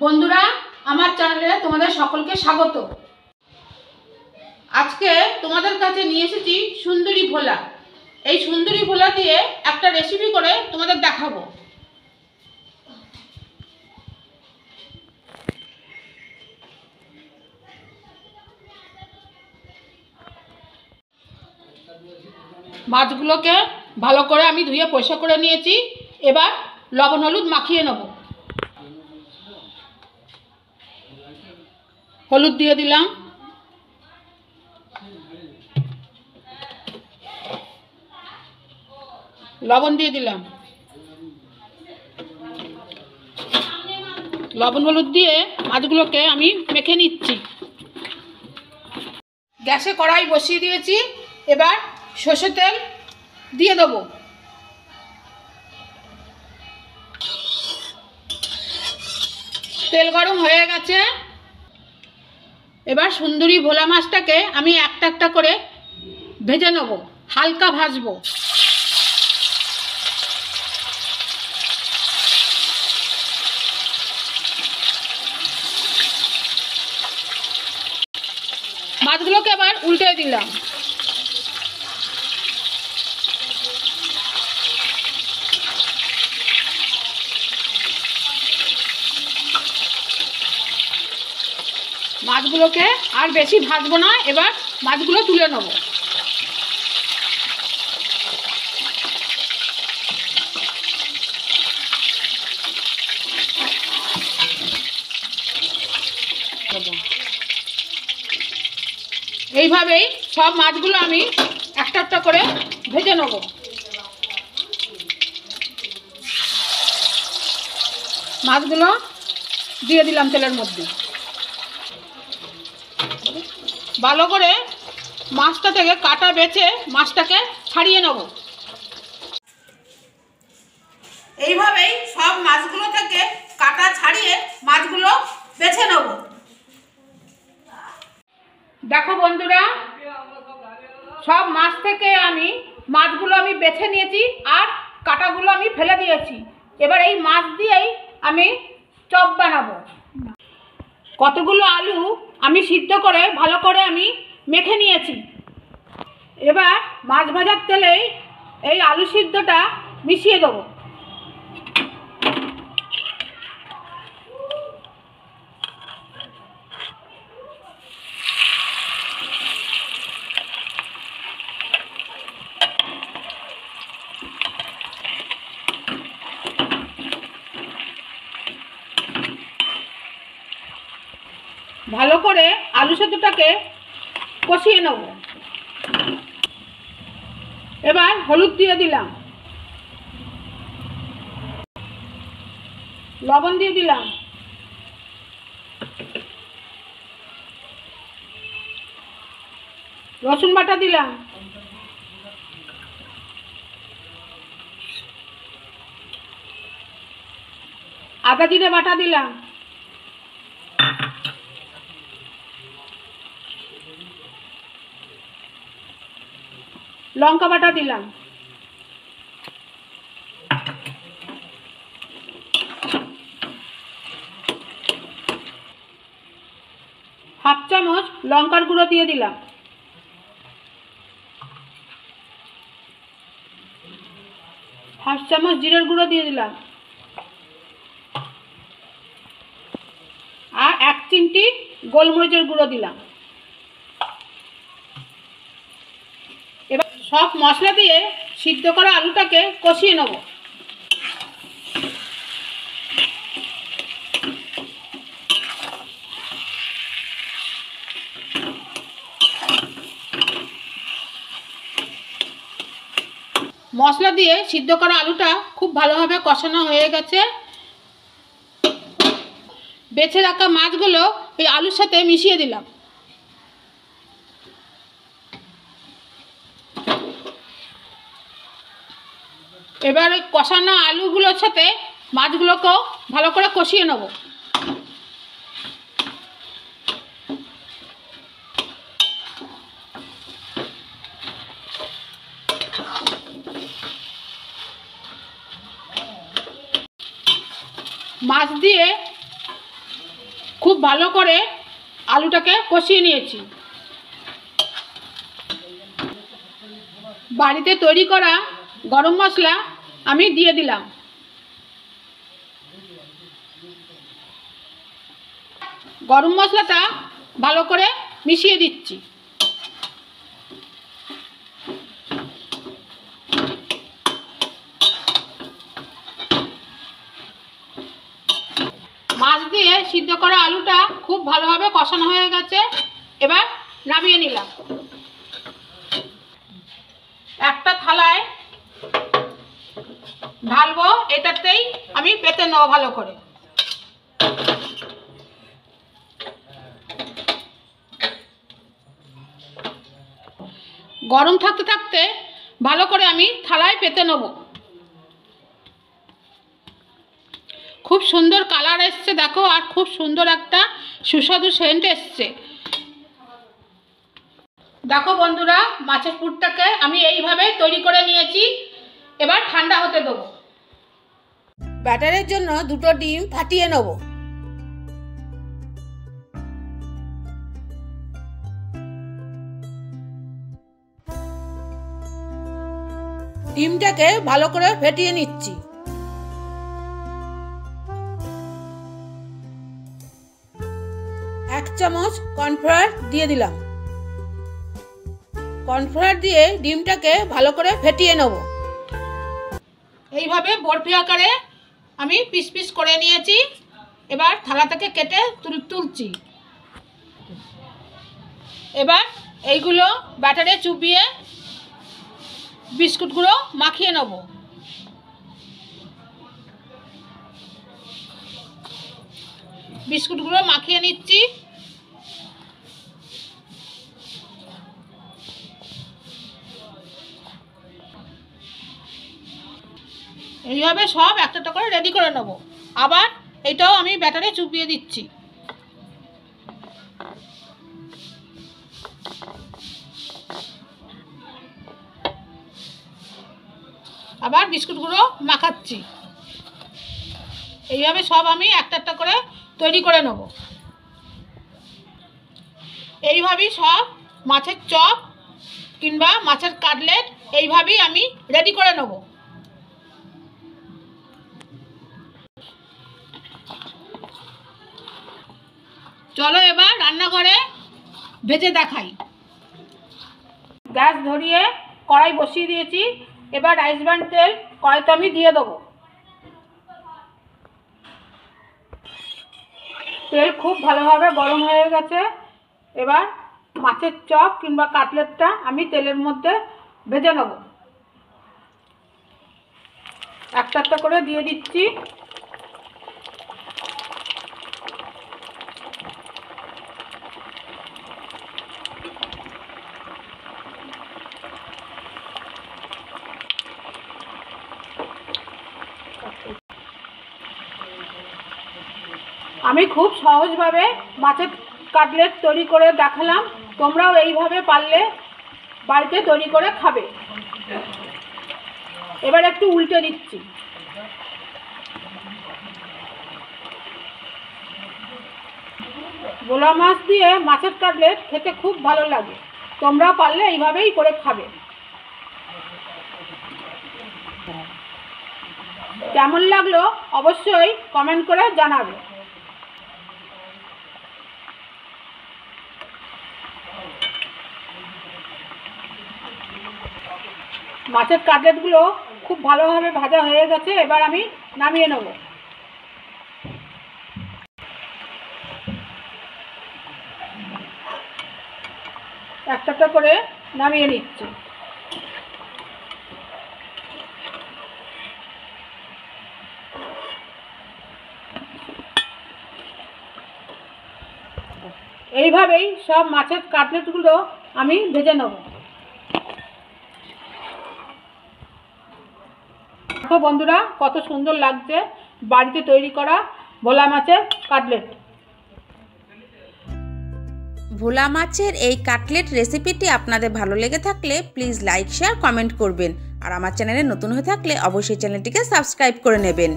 বন্ধুরা, আমার চ্যানেলে তোমাদের সকলকে স্বাগত। আজকে তোমাদের কাছে নিয়ে এসেছি সুন্দরী ভোলা। এই সুন্দরী ভোলা দিয়ে একটা রেসিপি করে তোমাদের দেখাবো। মাছগুলোকে ভালো করে আমি ধুয়ে পরিষ্কার করে নিয়েছি। এবার লবণ হলুদ মাখিয়ে নেব। হলুদ দিয়ে দিলাম, লবণ দিয়ে দিলাম, লবণ হলুদ দিয়ে মাছগুলোকে আমি মেখে নিচ্ছি। গ্যাসে কড়াই বসিয়ে দিয়েছি। এবার সরষের তেল দিয়ে দেবো। তেল গরম হয়ে গেছে। এবার সুন্দরী ভোলা মাছটাকে আমি একটা একটা করে ভেজে নেব, হালকা ভাজবো। মাছগুলোকে এবার উল্টে দিলাম। মাছগুলোকে আর বেশি ভাজবো না। এবার মাছগুলো তুলে নেব। এইভাবেই সব মাছগুলো আমি একটা একটা করে ভেজে নেব। মাছগুলো দিয়ে দিলাম তেলের মধ্যে। ভালো করে মাছটা থেকে কাটা বেছে মাছটাকে ছাড়িয়ে নেব। এইভাবেই সব মাছগুলো থেকে কাটা ছাড়িয়ে মাছগুলো বেছে নেব। দেখো বন্ধুরা, সব মাছ থেকে মাছগুলো আমি বেছে নিয়েছি আর কাটাগুলো আমি ফেলে দিয়েছি। এবার এই মাছ দিয়েই আমি চপ বানাবো। কতগুলো আলু আমি সিদ্ধ করে ভালো করে আমি মেখে নিয়েছি। এবার মাছ ভাজার তেলেই এই আলু সিদ্ধটা মিশিয়ে দেবো। ভালো করে আলু সেদ্ধটাকে কষিয়ে নেব। এবার হলুদ দিয়ে দিলাম, লবণ দিয়ে দিলাম, রসুন বাটা দিলাম, আদা জিরে বাটা দিলাম, লঙ্কা বাটা দিলাম, হাফ চামচ লঙ্কার গুঁড়ো দিয়ে দিলাম, হাফ চামচ জিরের গুঁড়ো দিয়ে দিলাম, আর 1 চিমটি গোলমরিচের গুঁড়ো দিলাম। এবার সব মশলা দিয়ে সিদ্ধ করা আলুটাকে কষিয়ে নেব। মশলা দিয়ে সিদ্ধ করা আলুটা খুব ভালোভাবে কষানো হয়ে গেছে। বেছে রাখা মাছগুলো এই আলুর সাথে মিশিয়ে দিলাম। এবার ওই কষানো আলুগুলোর সাথে মাছগুলোকেও ভালো করে কষিয়ে নেব। মাছ দিয়ে খুব ভালো করে আলুটাকে কষিয়ে নিয়েছি। বাড়িতে তৈরি করা গরম মশলা আমি দিয়ে দিলাম। গরম মশলাটা ভালো করে মিশিয়ে দিচ্ছি। মাছ দিয়ে সিদ্ধ করা আলুটা খুব ভালোভাবে কষানো হয়ে গেছে। এবার নামিয়ে নিলাম। একটা থালায় ঢালবো, এটাতেই আমি পেতে নেবো ভালো করে। গরম থাকতে থাকতে ভালো করে আমি থালায় পেতে নেব। খুব সুন্দর কালার এসছে দেখো, আর খুব সুন্দর একটা সুস্বাদু সেন্ট এসছে। দেখো বন্ধুরা, মাছের পুরটাকে আমি এইভাবে তৈরি করে নিয়েছি। এবার ঠান্ডা হতে দেবো। ব্যাটারের জন্য 2টো ডিম ফাটিয়ে নেব। ডিমটাকে ভালো করে ফেটিয়ে নিচ্ছি। এক চামচ কর্নফ্লাওয়ার দিয়ে দিলাম। কর্নফ্লাওয়ার দিয়ে ডিমটাকে ভালো করে ফেটিয়ে নেব। এইভাবে বরফি আকারে আমি পিস পিস করে নিয়েছি। এবার থালা থেকে কেটে তুলছি। এবার এইগুলো ব্যাটারে চুবিয়ে বিস্কুটগুলো মাখিয়ে নেব। বিস্কুটগুলো মাখিয়ে নিচ্ছি। এইভাবে সব একটা একটা করে রেডি করে নেব। আবার এটাও আমি ব্যাটারে চুবিয়ে দিচ্ছি। আবার বিস্কুটগুলো মাখাচ্ছি। এইভাবে সব আমি একটা একটা করে তৈরি করে নেব। এইভাবেই সব মাছের চপ কিংবা মাছের কাটলেট এইভাবেই আমি রেডি করে নেব। চলো এবার রান্নাঘরে ভেজে দেখাই। গ্যাস ধরিয়ে কড়াই বসিয়ে দিয়েছি। এবার রাইস ব্র্যান্ড তেল কড়াইতে আমি দিয়ে দেবো। তেল খুব ভালোভাবে গরম হয়ে গেছে। এবার মাছের চপ কিংবা কাটলেটটা আমি তেলের মধ্যে ভেজে নেব। একটা একটা করে দিয়ে দিচ্ছি। আমি খুব সহজভাবে মাছের কাটলেট তৈরি করে দেখালাম। তোমরাও এইভাবে পারলে বাড়িতে তৈরি করে খাবে। এবার একটু উল্টে দিচ্ছি। ভোলা মাছ দিয়ে মাছের কাটলেট খেতে খুব ভালো লাগে। তোমরাও পারলে এইভাবেই করে খাবে। কেমন লাগলো অবশ্যই কমেন্ট করে জানাবে। মাছের কাটলেটগুলো খুব ভালোভাবে ভাজা হয়ে গেছে। এবার আমি নামিয়ে নেব। একটা একটা করে নামিয়ে নিচ্ছি। এইভাবেই সব মাছের কাটলেটগুলো আমি ভেজে নেব। দেখো বন্ধুরা, কত সুন্দর লাগছে বাড়িতে তৈরি করা ভোলা মাছের কাটলেট। ভোলা মাছের এই কাটলেট রেসিপিটি আপনাদের ভালো লেগে থাকলে প্লিজ লাইক শেয়ার কমেন্ট করবেন। আর আমার চ্যানেলে নতুন হয়ে থাকলে অবশ্যই চ্যানেলটিকে সাবস্ক্রাইব করে নেবেন।